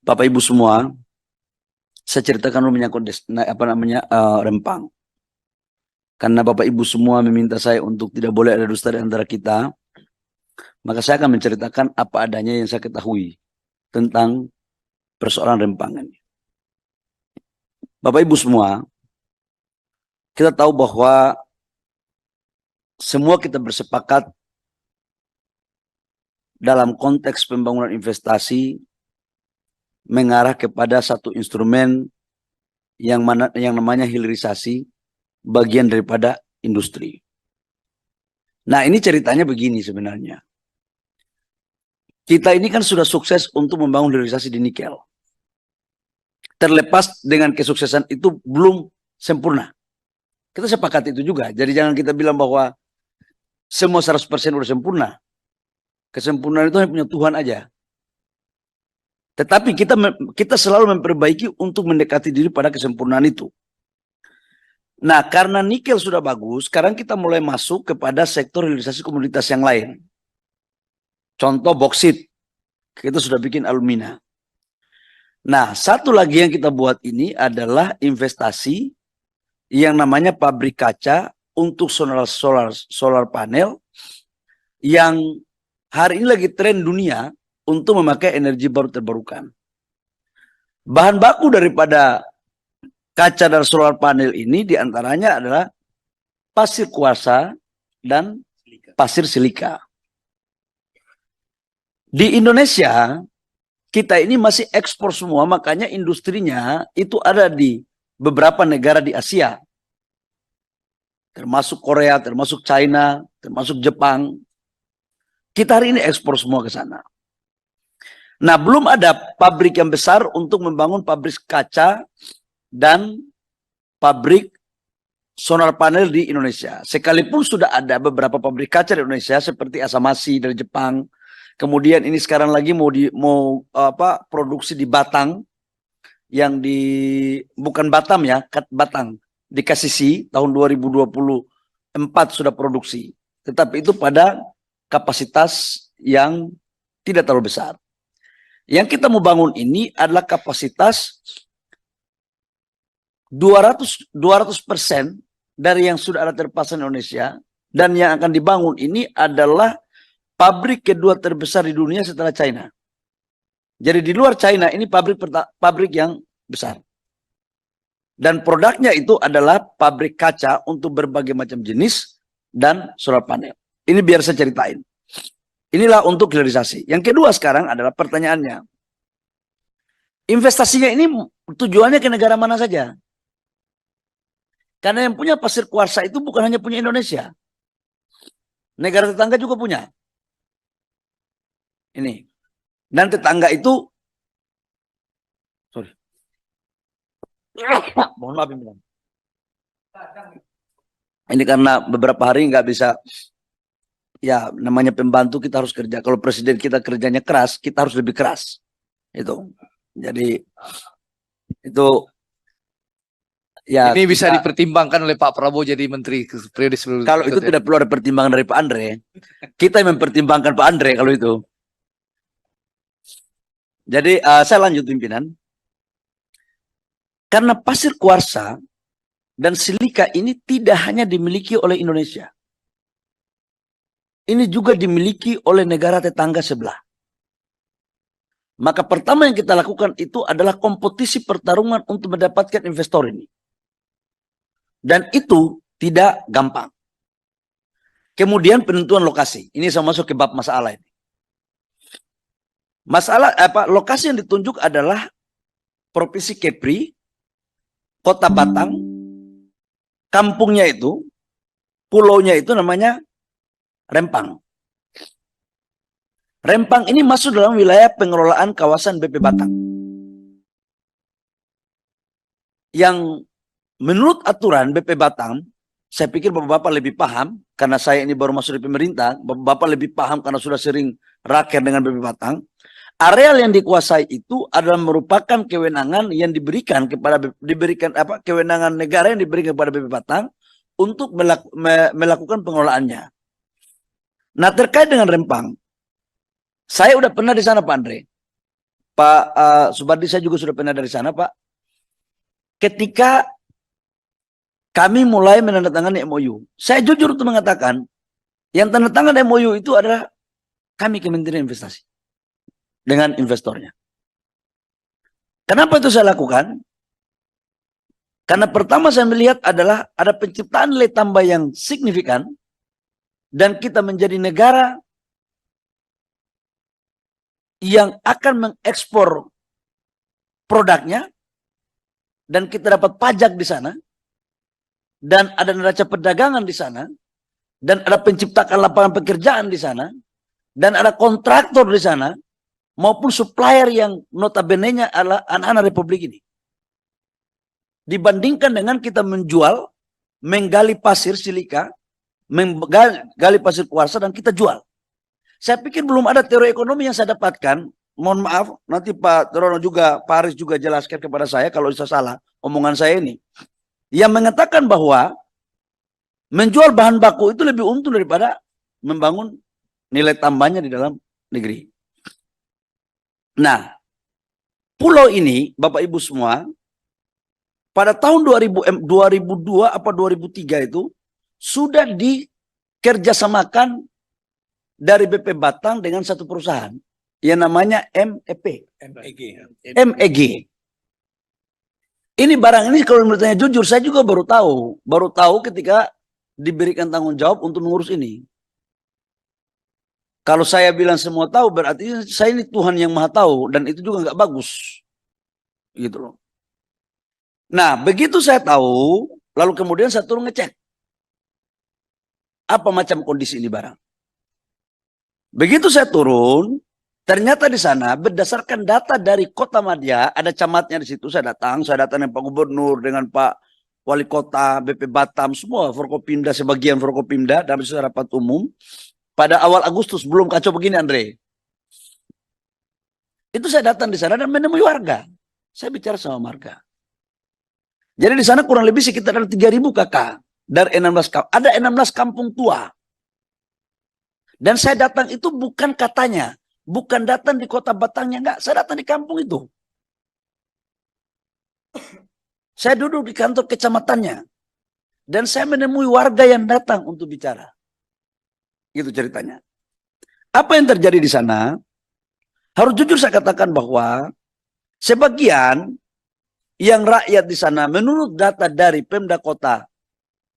Bapak Ibu semua, saya ceritakan dulu menyangkut Rempang. Karena Bapak Ibu semua meminta saya untuk tidak boleh ada dusta di antara kita, maka saya akan menceritakan apa adanya yang saya ketahui tentang persoalan Rempang ini. Bapak Ibu semua, kita tahu bahwa semua kita bersepakat dalam konteks pembangunan investasi mengarah kepada satu instrumen yang namanya hilirisasi, bagian daripada industri. Nah, ini ceritanya begini sebenarnya. Kita ini kan sudah sukses untuk membangun hilirisasi di nikel. Terlepas dengan kesuksesan itu belum sempurna. Kita sepakat itu juga. Jadi jangan kita bilang bahwa semua 100% sudah sempurna. Kesempurnaan itu hanya punya Tuhan aja. Tetapi kita selalu memperbaiki untuk mendekati diri pada kesempurnaan itu. Nah, karena nikel sudah bagus, sekarang kita mulai masuk kepada sektor hilirisasi komoditas yang lain. Contoh boksit, kita sudah bikin alumina. Nah, satu lagi yang kita buat ini adalah investasi yang namanya pabrik kaca untuk solar panel yang hari ini lagi tren dunia untuk memakai energi baru terbarukan. Bahan baku daripada kaca dan solar panel ini diantaranya adalah pasir kuarsa dan pasir silika. Di Indonesia, kita ini masih ekspor semua, makanya industrinya itu ada di beberapa negara di Asia. Termasuk Korea, termasuk China, termasuk Jepang. Kita hari ini ekspor semua ke sana. Nah, belum ada pabrik yang besar untuk membangun pabrik kaca dan pabrik solar panel di Indonesia. Sekalipun sudah ada beberapa pabrik kaca di Indonesia seperti Asamasi dari Jepang. Kemudian ini sekarang lagi mau produksi di Batang yang bukan Batam ya, Batang di KCC tahun 2024 sudah produksi. Tetapi itu pada kapasitas yang tidak terlalu besar. Yang kita mau bangun ini adalah kapasitas 200% dari yang sudah ada terpasang di Indonesia, dan yang akan dibangun ini adalah pabrik kedua terbesar di dunia setelah China. Jadi di luar China ini pabrik yang besar. Dan produknya itu adalah pabrik kaca untuk berbagai macam jenis dan solar panel. Ini biar saya ceritain. Inilah untuk hilirisasi. Yang kedua sekarang adalah pertanyaannya. Investasinya ini tujuannya ke negara mana saja? Karena yang punya pasir kuarsa itu bukan hanya punya Indonesia. Negara tetangga juga punya. Ini. Dan tetangga itu, sorry. Mohon maaf. Ini karena beberapa hari nggak bisa, ya namanya pembantu kita harus kerja. Kalau presiden kita kerjanya keras, kita harus lebih keras. Itu. Jadi, itu ya, ini bisa dipertimbangkan oleh Pak Prabowo jadi menteri periode sebelumnya. Kalau itu tidak perlu ada pertimbangan dari Pak Andre. Kita yang mempertimbangkan Pak Andre kalau itu. Jadi saya lanjut pimpinan. Karena pasir kuarsa dan silika ini tidak hanya dimiliki oleh Indonesia. Ini juga dimiliki oleh negara tetangga sebelah. Maka pertama yang kita lakukan itu adalah kompetisi pertarungan untuk mendapatkan investor ini. Dan itu tidak gampang. Kemudian penentuan lokasi. Ini saya masuk ke bab masalah ini. Lokasi yang ditunjuk adalah Provinsi Kepri, Kota Batang, kampungnya itu, pulaunya itu namanya Rempang. Rempang ini masuk dalam wilayah pengelolaan kawasan BP Batang. Yang menurut aturan BP Batang, saya pikir Bapak-Bapak lebih paham, karena saya ini baru masuk di pemerintah, Bapak-Bapak lebih paham karena sudah sering raker dengan BP Batang. Areal yang dikuasai itu adalah merupakan kewenangan yang diberikan kewenangan negara yang diberikan kepada BP Batang untuk melakukan pengelolaannya. Nah, terkait dengan Rempang, saya udah pernah di sana Pak Andre. Pak Subardi, saya juga sudah pernah dari sana, Pak. Ketika kami mulai menandatangani MOU, saya jujur untuk mengatakan, yang tanda tangan MOU itu adalah kami Kementerian Investasi dengan investornya. Kenapa itu saya lakukan? Karena pertama saya melihat adalah ada penciptaan nilai tambah yang signifikan dan kita menjadi negara yang akan mengekspor produknya dan kita dapat pajak di sana dan ada neraca perdagangan di sana dan ada penciptaan lapangan pekerjaan di sana dan ada kontraktor di sana maupun supplier yang notabene-nya adalah anak-anak Republik ini. Dibandingkan dengan kita menjual, menggali pasir silika, menggali pasir kuarsa dan kita jual. Saya pikir belum ada teori ekonomi yang saya dapatkan. Mohon maaf, nanti Pak Terono juga, Pak Aris juga jelaskan kepada saya kalau saya salah omongan saya ini. Yang mengatakan bahwa menjual bahan baku itu lebih untung daripada membangun nilai tambahnya di dalam negeri. Nah, pulau ini, Bapak Ibu semua, pada tahun 2002 apa 2003 itu sudah dikerjasamakan dari BP Batang dengan satu perusahaan yang namanya MEG. Ini barang ini kalau bertanya jujur saya juga baru tahu ketika diberikan tanggung jawab untuk mengurus ini. Kalau saya bilang semua tahu berarti saya ini Tuhan yang Maha Tahu dan itu juga nggak bagus, gitu loh. Nah, begitu saya tahu, lalu kemudian saya turun ngecek. Apa macam kondisi ini barang. Begitu saya turun, ternyata di sana berdasarkan data dari Kota Madya, ada camatnya di situ, saya datang dengan Pak Gubernur, dengan Pak Wali Kota, BP Batam, semua Forkopimda, sebagian Forkopimda, dan bisa rapat umum. Pada awal Agustus, belum kacau begini Andre. Itu saya datang di sana dan menemui warga. Saya bicara sama warga. Jadi di sana kurang lebih sekitar ada 3.000 kakak dari 16 kampung. Ada 16 kampung tua. Dan saya datang itu bukan katanya, bukan datang di Kota Batangnya, enggak. Saya datang di kampung itu. Saya duduk di kantor kecamatannya. Dan saya menemui warga yang datang untuk bicara. Itu ceritanya. Apa yang terjadi di sana? Harus jujur saya katakan bahwa sebagian yang rakyat di sana menurut data dari Pemda Kota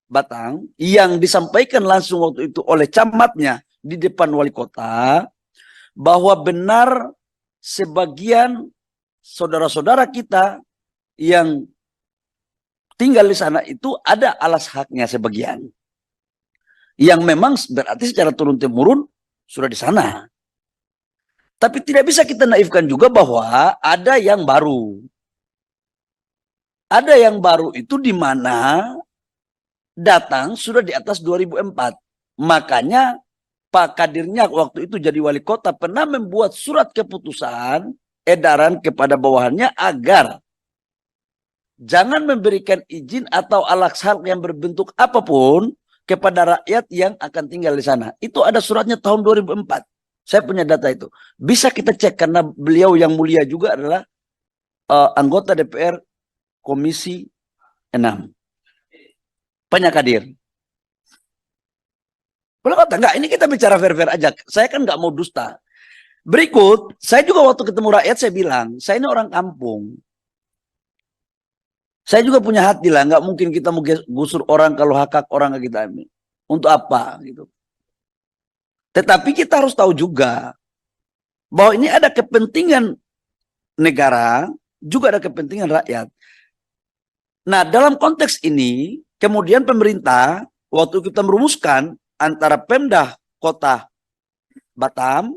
Batang yang disampaikan langsung waktu itu oleh camatnya di depan wali kota bahwa benar sebagian saudara-saudara kita yang tinggal di sana itu ada alas haknya sebagian yang memang berarti secara turun-temurun sudah di sana. Tapi tidak bisa kita naifkan juga bahwa ada yang baru. Ada yang baru itu di mana datang sudah di atas 2004. Makanya Pak Kadirnya waktu itu jadi wali kota pernah membuat surat keputusan edaran kepada bawahannya agar jangan memberikan izin atau alas hak yang berbentuk apapun kepada rakyat yang akan tinggal di sana. Itu ada suratnya tahun 2004. Saya punya data itu. Bisa kita cek karena beliau yang mulia juga adalah anggota DPR Komisi 6. Banyak hadir. Boleh kata enggak, ini kita bicara fair-fair aja. Saya kan nggak mau dusta. Berikut, saya juga waktu ketemu rakyat saya bilang, saya ini orang kampung. Saya juga punya hati lah, nggak mungkin kita mau gusur orang kalau hak orang kita ambil. Untuk apa gitu. Tetapi kita harus tahu juga bahwa ini ada kepentingan negara, juga ada kepentingan rakyat. Nah, dalam konteks ini, kemudian pemerintah waktu kita merumuskan antara Pemda Kota Batam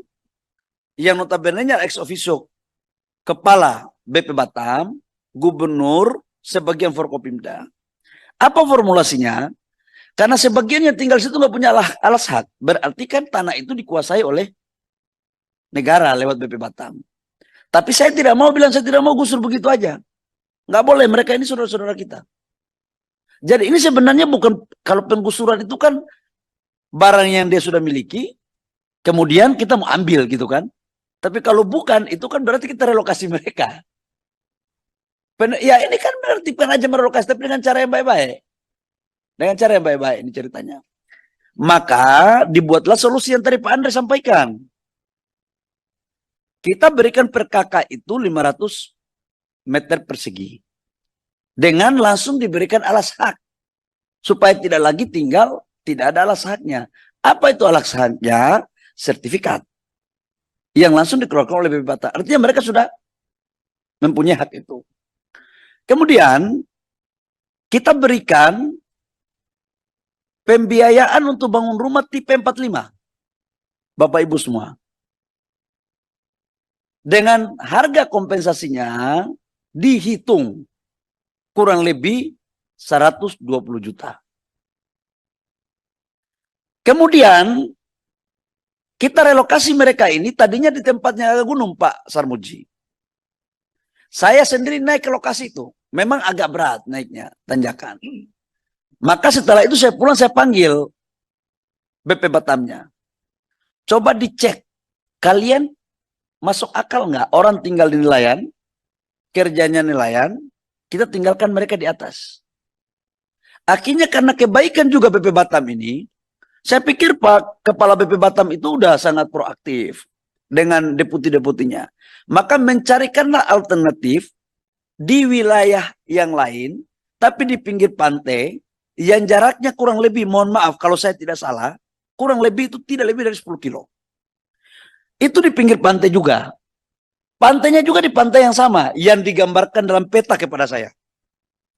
yang notabene-nya ex officio kepala BP Batam, gubernur, sebagian Forkopimda. Apa formulasinya? Karena sebagian yang tinggal situ nggak punya alas hak, berarti kan tanah itu dikuasai oleh negara lewat BP Batam. Tapi saya tidak mau bilang saya tidak mau gusur begitu aja. Nggak boleh, mereka ini saudara-saudara kita. Jadi ini sebenarnya bukan, kalau penggusuran itu kan barang yang dia sudah miliki, kemudian kita mau ambil gitu kan. Tapi kalau bukan, itu kan berarti kita relokasi mereka. Ya ini kan berarti bukan aja merelokasi, tapi dengan cara yang baik-baik. Dengan cara yang baik-baik ini ceritanya. Maka dibuatlah solusi yang tadi Pak Andre sampaikan. Kita berikan per kakak itu 500 meter persegi. Dengan langsung diberikan alas hak. Supaya tidak lagi tinggal, tidak ada alas haknya. Apa itu alas haknya? Sertifikat. Yang langsung dikeluarkan oleh BP Batam. Artinya mereka sudah mempunyai hak itu. Kemudian, kita berikan pembiayaan untuk bangun rumah tipe 45. Bapak Ibu semua. Dengan harga kompensasinya dihitung kurang lebih 120 juta. Kemudian kita relokasi mereka ini tadinya di tempatnya agak gunung Pak Sarmuji. Saya sendiri naik ke lokasi itu. Memang agak berat naiknya, tanjakan. Maka setelah itu saya pulang, saya panggil BP Batamnya. Coba dicek, kalian masuk akal nggak orang tinggal di nelayan, kerjanya nelayan, kita tinggalkan mereka di atas. Akhirnya karena kebaikan juga BP Batam ini, saya pikir Pak Kepala BP Batam itu udah sangat proaktif dengan deputi-deputinya. Maka mencarikanlah alternatif di wilayah yang lain, tapi di pinggir pantai, yang jaraknya kurang lebih, mohon maaf kalau saya tidak salah, kurang lebih itu tidak lebih dari 10 kilo. Itu di pinggir pantai juga. Pantainya juga di pantai yang sama, yang digambarkan dalam peta kepada saya.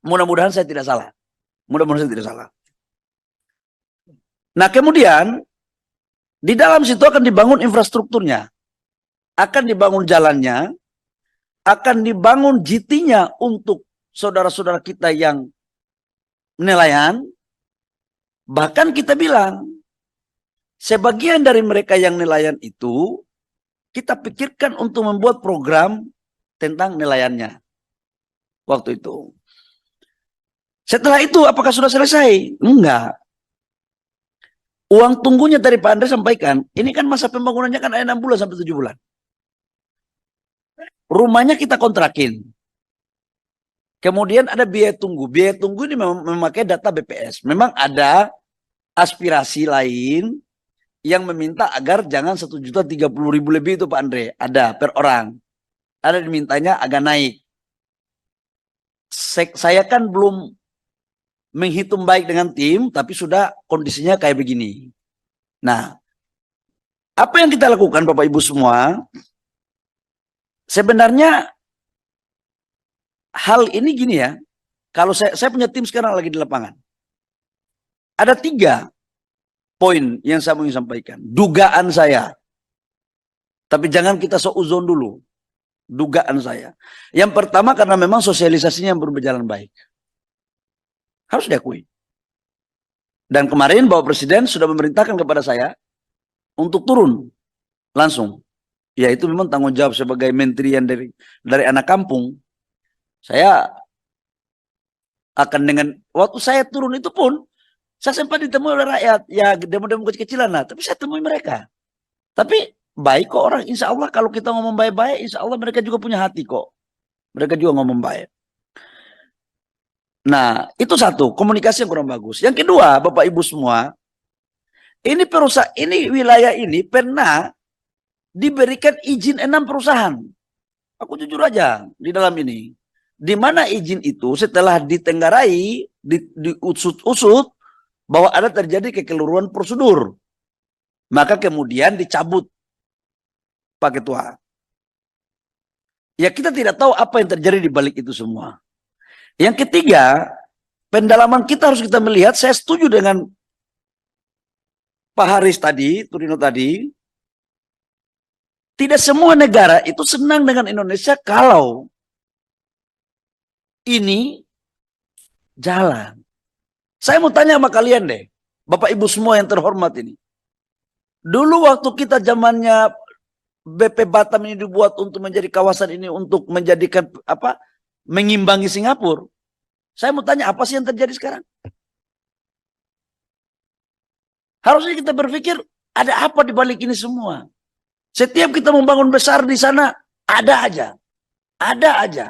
Mudah-mudahan saya tidak salah. Mudah-mudahan saya tidak salah. Nah kemudian, di dalam situ akan dibangun infrastrukturnya. Akan dibangun jalannya, akan dibangun GT-nya untuk saudara-saudara kita yang nelayan. Bahkan kita bilang, sebagian dari mereka yang nelayan itu, kita pikirkan untuk membuat program tentang nelayannya. Waktu itu. Setelah itu, apakah sudah selesai? Enggak. Uang tunggunya dari Pak Andre sampaikan, ini kan masa pembangunannya kan ada 6 bulan sampai 7 bulan. Rumahnya kita kontrakin. Kemudian ada biaya tunggu. Biaya tunggu ini memakai data BPS. Memang ada aspirasi lain yang meminta agar jangan 1.030.000 lebih itu Pak Andre. Ada per orang. Ada dimintanya agak naik. Saya kan belum menghitung baik dengan tim, tapi sudah kondisinya kayak begini. Nah, apa yang kita lakukan Bapak Ibu semua? Sebenarnya hal ini gini ya, kalau saya punya tim sekarang lagi di lapangan. Ada 3 poin yang saya mau sampaikan. Dugaan saya. Tapi jangan kita seuzon dulu. Dugaan saya. Yang pertama karena memang sosialisasinya yang belum berjalan baik. Harus diakui. Dan kemarin Bapak Presiden sudah memerintahkan kepada saya untuk turun langsung. Ya itu memang tanggung jawab sebagai menteri yang dari anak kampung. Saya akan dengan waktu saya turun itu pun saya sempat ditemui oleh rakyat, ya demo-demo kecil-kecilan lah, tapi saya temui mereka. Tapi baik kok orang, insya Allah kalau kita ngomong baik-baik, insya Allah mereka juga punya hati kok. Mereka juga ngomong baik. Nah, itu satu, komunikasi yang kurang bagus. Yang kedua, Bapak Ibu semua, ini perusahaan, ini wilayah ini pernah diberikan izin 6 perusahaan. Aku jujur aja di dalam ini. Di mana izin itu setelah ditenggarai, diusut-usut bahwa ada terjadi kekeliruan prosedur. Maka kemudian dicabut Pak Ketua. Ya kita tidak tahu apa yang terjadi di balik itu semua. Yang ketiga, pendalaman kita harus kita melihat, saya setuju dengan Pak Haris tadi, Turino tadi, tidak semua negara itu senang dengan Indonesia kalau ini jalan. Saya mau tanya sama kalian deh, Bapak Ibu semua yang terhormat ini. Dulu waktu kita zamannya BP Batam ini dibuat untuk menjadi kawasan ini untuk menjadikan apa? Mengimbangi Singapura. Saya mau tanya apa sih yang terjadi sekarang? Harusnya kita berpikir ada apa di balik ini semua. Setiap kita membangun besar di sana, ada aja. Ada aja.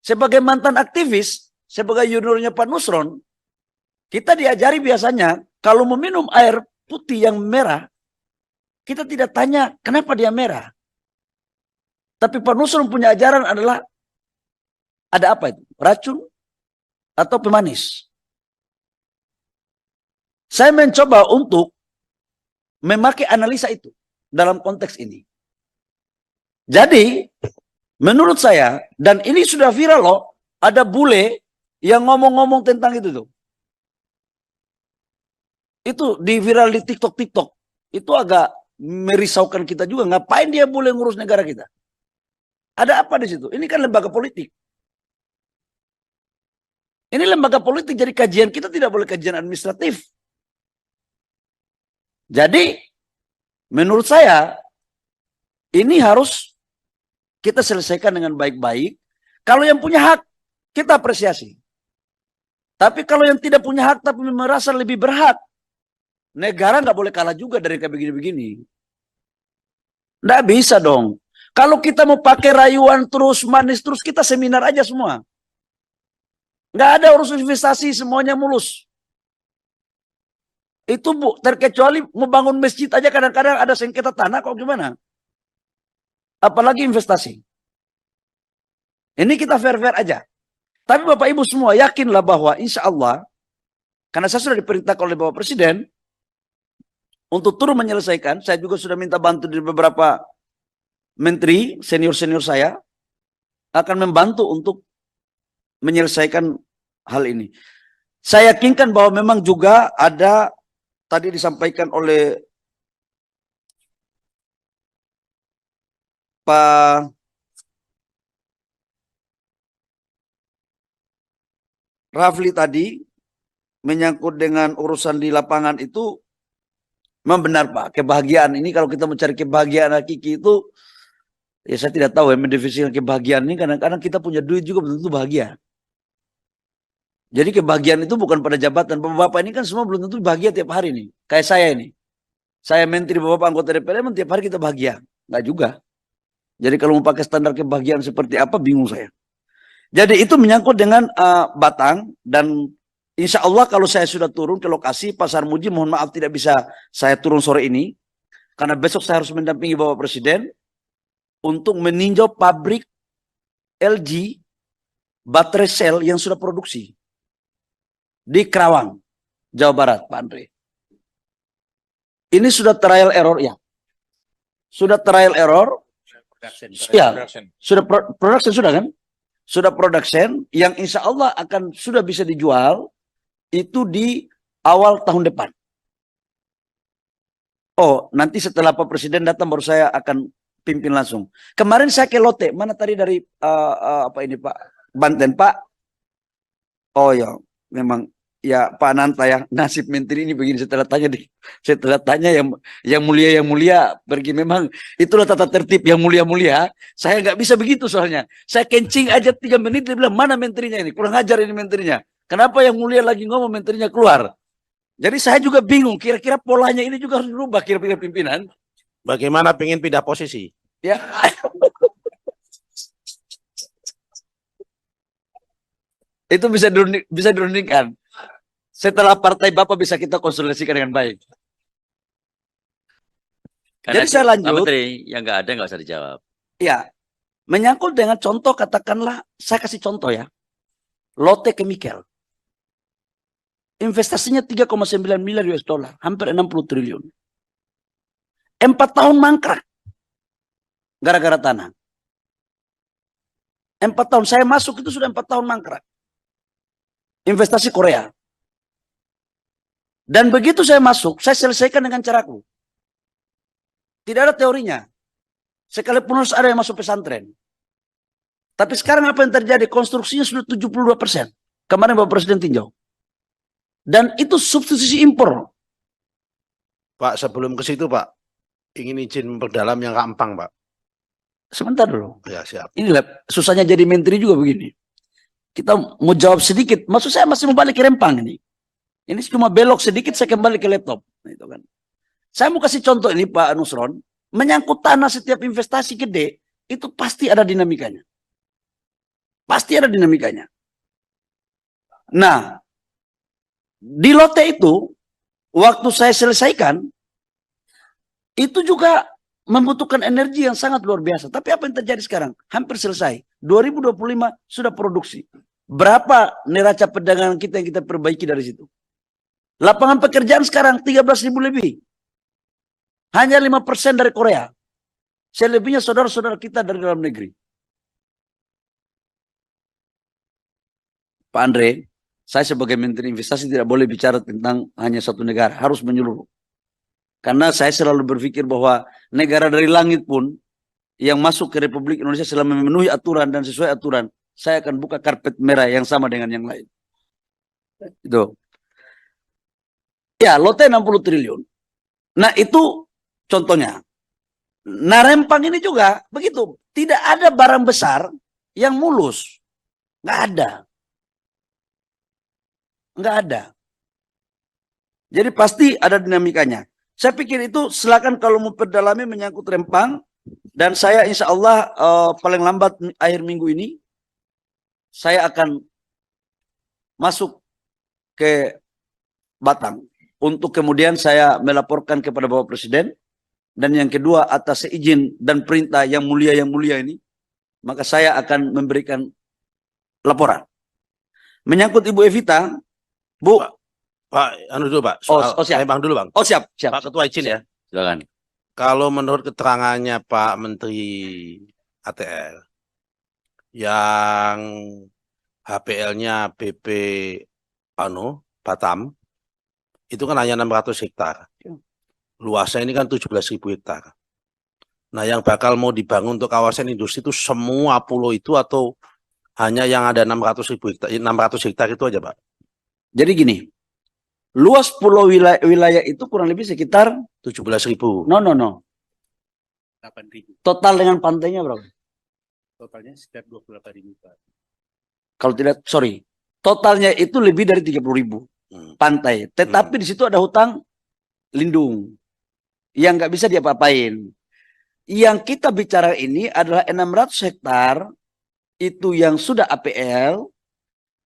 Sebagai mantan aktivis, sebagai juniornya Pak Nusron, kita diajari biasanya, kalau meminum air putih yang merah, kita tidak tanya kenapa dia merah. Tapi Pak Nusron punya ajaran adalah, ada apa itu? Racun atau pemanis? Saya mencoba untuk memakai analisa itu dalam konteks ini. Jadi, menurut saya, dan ini sudah viral loh, ada bule yang ngomong-ngomong tentang itu tuh. Itu di viral di TikTok. Itu agak merisaukan kita juga. Ngapain dia boleh ngurus negara kita? Ada apa di situ? Ini kan lembaga politik. Ini lembaga politik, jadi kajian kita tidak boleh kajian administratif. Jadi, menurut saya, ini harus kita selesaikan dengan baik-baik. Kalau yang punya hak, kita apresiasi. Tapi kalau yang tidak punya hak, tapi merasa lebih berhak, negara nggak boleh kalah juga dari kayak begini-begini. Nggak bisa dong. Kalau kita mau pakai rayuan terus, manis terus, kita seminar aja semua. Nggak ada urus investasi, semuanya mulus. Itu Bu, terkecuali mau bangun masjid aja kadang-kadang ada sengketa tanah, kok gimana? Apalagi investasi. Ini kita fair-fair aja. Tapi Bapak Ibu semua yakinlah bahwa insya Allah, karena saya sudah diperintahkan oleh Bapak Presiden, untuk turun menyelesaikan, saya juga sudah minta bantu dari beberapa menteri, senior-senior saya, akan membantu untuk menyelesaikan hal ini. Saya yakinkan bahwa memang juga ada, tadi disampaikan oleh Pak Rafli tadi, menyangkut dengan urusan di lapangan itu, memang benar Pak, kebahagiaan ini kalau kita mencari kebahagiaan hakiki itu, ya saya tidak tahu ya mendefinisikan kebahagiaan ini, kadang-kadang kita punya duit juga belum tentu bahagia. Jadi kebahagiaan itu bukan pada jabatan. Bapak-bapak ini kan semua belum tentu bahagia tiap hari nih. Kayak saya ini. Saya menteri, bapak anggota DPR, emang tiap hari kita bahagia. Enggak juga. Jadi kalau mau pakai standar kebahagiaan seperti apa, bingung saya. Jadi itu menyangkut dengan Batang, dan insya Allah kalau saya sudah turun ke lokasi Pak Sarmuji, mohon maaf tidak bisa saya turun sore ini, karena besok saya harus mendampingi Bapak Presiden untuk meninjau pabrik LG baterai sel yang sudah produksi di Kerawang, Jawa Barat, Pak Andre. Ini sudah trial error ya. Sudah trial error. Ya, sudah production sudah kan? Sudah production yang insya Allah akan sudah bisa dijual itu di awal tahun depan. Oh, nanti setelah Pak Presiden datang baru saya akan pimpin langsung. Kemarin saya ke Lote, mana tadi dari apa ini Pak Banten Pak? Oh ya, memang ya Pak Nanta ya, nasib menteri ini begini setelah tanya yang mulia pergi, memang itulah tata tertib yang mulia. Saya nggak bisa begitu soalnya. Saya kencing aja 3 menit dia bilang mana menterinya ini, kurang ajar ini menterinya. Kenapa yang mulia lagi ngomong menterinya keluar? Jadi saya juga bingung, kira-kira polanya ini juga harus berubah kira-kira pimpinan. Bagaimana pengen pindah posisi? Ya. Itu bisa dirundingkan. Setelah partai Bapak bisa kita konsolidasikan dengan baik. Karena Jadi saya lanjut. Pak Menteri, yang nggak ada nggak usah dijawab. Ya, menyangkut dengan contoh, katakanlah, saya kasih contoh ya. Lotte Chemical. Investasinya 3,9 miliar US dollar, hampir 60 triliun. 4 tahun mangkrak. Gara-gara tanah. 4 tahun, saya masuk itu sudah 4 tahun mangkrak. Investasi Korea. Dan begitu saya masuk, saya selesaikan dengan caraku. Tidak ada teorinya. Sekalipun harus ada yang masuk pesantren. Tapi sekarang apa yang terjadi? Konstruksinya sudah 72%. Kemarin Bapak Presiden tinjau. Dan itu substitusi impor. Pak, sebelum ke situ Pak, ingin izin memperdalam yang Kak Empang Pak. Sebentar dulu. Ya siap. Inilah susahnya jadi menteri juga begini. Kita mau jawab sedikit. Maksud saya masih mau balik ke Rempang ini. Ini cuma belok sedikit saya kembali ke laptop. Itu kan. Saya mau kasih contoh ini Pak Nusron. Menyangkut tanah, setiap investasi gede, itu pasti ada dinamikanya. Pasti ada dinamikanya. Nah, di lote itu, waktu saya selesaikan, itu juga membutuhkan energi yang sangat luar biasa. Tapi apa yang terjadi sekarang? Hampir selesai. 2025 sudah produksi. Berapa neraca perdagangan kita yang kita perbaiki dari situ? Lapangan pekerjaan sekarang 13.000 lebih. Hanya 5% dari Korea. Selebihnya saudara-saudara kita dari dalam negeri. Pak Andre, saya sebagai Menteri Investasi tidak boleh bicara tentang hanya satu negara. Harus menyeluruh. Karena saya selalu berpikir bahwa negara dari langit pun yang masuk ke Republik Indonesia selama memenuhi aturan dan sesuai aturan, saya akan buka karpet merah yang sama dengan yang lain. Itu. Ya, lote 60 triliun. Nah, itu contohnya. Nah, Rempang ini juga begitu. Tidak ada barang besar yang mulus. Nggak ada. Nggak ada. Jadi pasti ada dinamikanya. Saya pikir itu silakan kalau mau perdalami menyangkut Rempang. Dan saya insya Allah paling lambat akhir minggu ini, saya akan masuk ke Batang. Untuk kemudian saya melaporkan kepada Bapak Presiden. Dan yang kedua, atas izin dan perintah yang mulia ini, maka saya akan memberikan laporan. Menyangkut Ibu Evita, Bu. Pak, anu dulu Pak. Oh, siap. Bang dulu Bang. Oh, siap. Pak Ketua izin ya. Silakan. Kalau menurut keterangannya Pak Menteri ATR yang HPL-nya BP Batam itu kan hanya 600 hektar. Luasnya ini kan 17.000 hektar. Nah, yang bakal mau dibangun untuk kawasan industri itu semua pulau itu atau hanya yang ada 600.000 hektar, 600 hektar itu aja, Pak? Jadi gini, luas pulau wilayah itu kurang lebih sekitar 17.000. no. 8.000. Total dengan pantainya berapa? Totalnya sekitar 28.000, Pak. Kalau tidak, sorry. Totalnya itu lebih dari 30.000 pantai. Tetapi di situ ada hutang lindung yang nggak bisa diapa-apain. Yang kita bicara ini adalah 600 hektar itu yang sudah APL.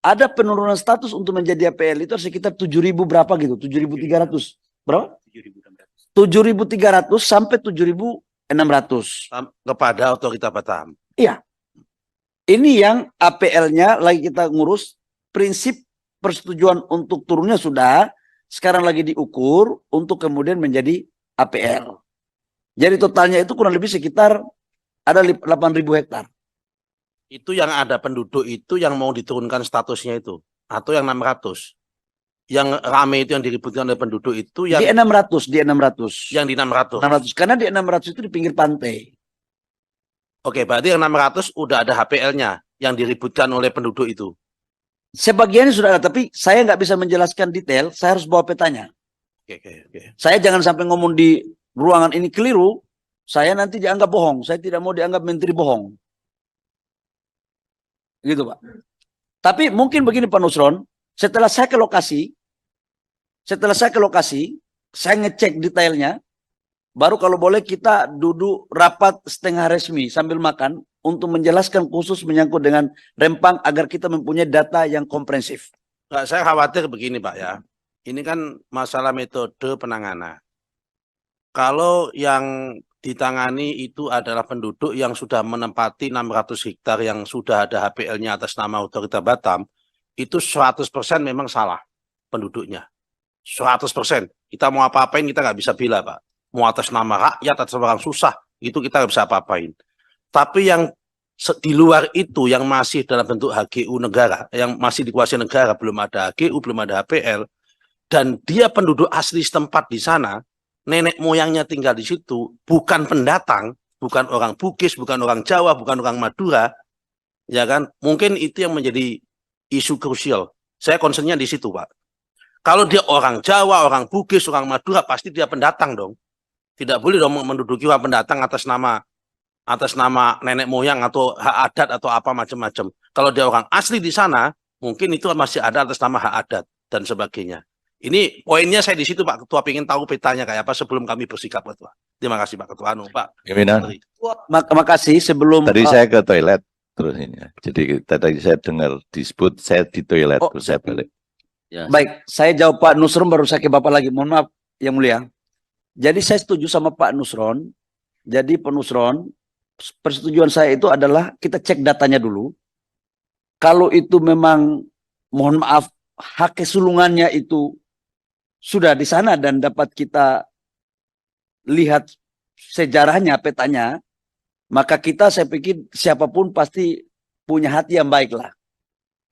Ada penurunan status untuk menjadi APL itu sekitar 7.000 berapa gitu, 7.300 berapa? 7.300 sampai 7.600 kepada otoritas Batam. Iya. Ini yang APL-nya lagi kita ngurus. Prinsip persetujuan untuk turunnya sudah. Sekarang lagi diukur untuk kemudian menjadi APL. Jadi totalnya itu kurang lebih sekitar ada 8.000 hektar. Itu yang ada penduduk itu yang mau diturunkan statusnya itu. Atau yang 600. Yang rame itu yang diributkan oleh penduduk itu yang Di 600. yang di 600. 600. Karena di 600 itu di pinggir pantai. Oke, berarti yang 600 udah ada HPL-nya yang diributkan oleh penduduk itu. Sebagiannya sudah ada, tapi saya nggak bisa menjelaskan detail. Saya harus bawa petanya. Oke. Saya jangan sampai ngomong di ruangan ini keliru. Saya nanti dianggap bohong. Saya tidak mau dianggap menteri bohong. Gitu, Pak. Tapi mungkin begini Pak Nusron, setelah saya ke lokasi, saya ngecek detailnya, baru kalau boleh kita duduk rapat setengah resmi sambil makan untuk menjelaskan khusus menyangkut dengan Rempang agar kita mempunyai data yang komprehensif. Nah, saya khawatir begini Pak ya. Ini kan masalah metode penanganan. Kalau yang ditangani itu adalah penduduk yang sudah menempati 600 hektar yang sudah ada HPL-nya atas nama otoritas Batam, itu 100% memang salah penduduknya. 100%. Kita mau apa-apain kita nggak bisa bila, Pak. Mau atas nama rakyat, atas orang susah, itu kita nggak bisa apa-apain. Tapi yang di luar itu yang masih dalam bentuk HGU negara, yang masih dikuasai negara, belum ada HGU, belum ada HPL, dan dia penduduk asli setempat di sana, nenek moyangnya tinggal di situ, bukan pendatang, bukan orang Bugis, bukan orang Jawa, bukan orang Madura, ya kan? Mungkin itu yang menjadi isu krusial. Saya concernnya di situ, Pak. Kalau dia orang Jawa, orang Bugis, orang Madura, pasti dia pendatang dong. Tidak boleh dong menduduki orang pendatang atas nama nenek moyang atau hak adat atau apa macam-macam. Kalau dia orang asli di sana, mungkin itu masih ada atas nama hak adat dan sebagainya. Ini poinnya saya di situ Pak Ketua, pengen tahu petanya kayak apa sebelum kami bersikap Ketua. Terima kasih Pak Ketua. Pak. Pimpinan, Makasih sebelum tadi saya ke toilet terus ini. Jadi tadi saya dengar disebut saya di toilet Oh, terus saya balik. Ya. baik, saya jawab Pak Nusron baru saya ke Bapak lagi. Mohon maaf yang mulia. Jadi saya setuju sama Pak Nusron. Jadi Pak Nusron, persetujuan saya itu adalah kita cek datanya dulu. Kalau itu memang mohon maaf hak kesulungannya itu sudah di sana dan dapat kita lihat sejarahnya, petanya, maka kita saya pikir siapapun pasti punya hati yang baik lah.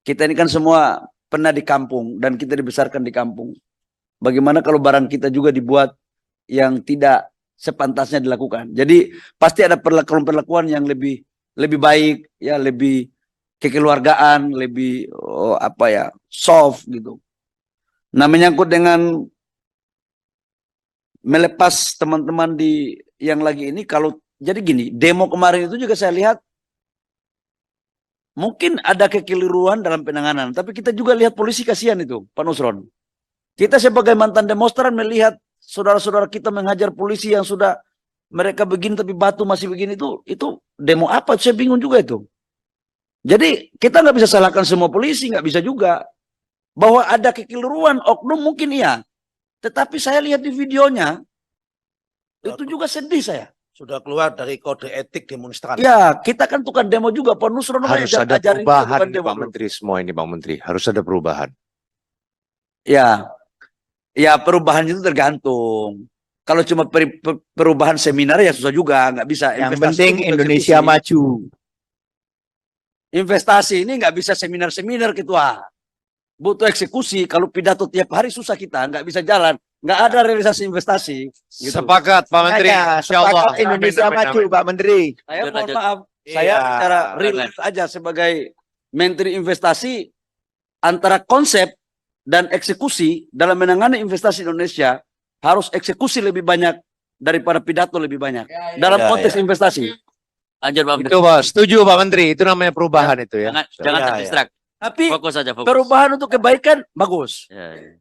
Kita ini kan semua pernah di kampung dan kita dibesarkan di kampung. Bagaimana kalau barang kita juga dibuat yang tidak sepantasnya dilakukan. Jadi pasti ada perlakuan-perlakuan yang lebih baik, ya lebih kekeluargaan, lebih soft gitu. Nah, menyangkut dengan melepas teman-teman di yang lagi ini, kalau jadi gini, demo kemarin itu juga saya lihat mungkin ada kekeliruan dalam penanganan, tapi kita juga lihat polisi kasihan itu, Pak Nusron. Kita sebagai mantan demonstran melihat saudara-saudara kita menghajar polisi yang sudah mereka begini tapi batu masih begini, itu demo apa? Saya bingung juga itu. Jadi kita nggak bisa salahkan semua polisi, nggak bisa juga. Bahwa ada kekeliruan oknum mungkin iya. Tetapi saya lihat di videonya, itu juga sedih saya. Sudah keluar dari kode etik demonstran. Ya, kita kan tukang demo juga. Pak Nusron Harus ada ajarin kita perubahan tukang nih, demo Pak dulu. Menteri, semua ini Pak Menteri. Harus ada perubahan. Ya perubahan itu tergantung. Kalau cuma perubahan seminar ya susah juga, nggak bisa. Yang Investasi penting itu butuh Indonesia eksekusi. maju. Investasi ini nggak bisa seminar-seminar Ketua. Butuh eksekusi. Kalau pidato tiap hari susah kita, nggak bisa jalan. Nggak ada realisasi investasi. Gitu. Sepakat Pak Menteri. Makanya, Insyaallah. sepakat Indonesia Amin, amin, maju, amin. Pak Menteri. Saya mohon Lanjut. maaf, Iya. saya secara real aja sebagai Menteri Investasi, antara konsep dan eksekusi dalam menangani investasi Indonesia harus eksekusi lebih banyak daripada pidato lebih banyak dalam Ya, konteks investasi. Lanjut Pak Menteri. Itu Pak, setuju Pak Menteri. Itu namanya perubahan itu ya. Jangan Ya, terdistrak. Tapi Fokus saja fokus. perubahan untuk kebaikan bagus. Ya, ya.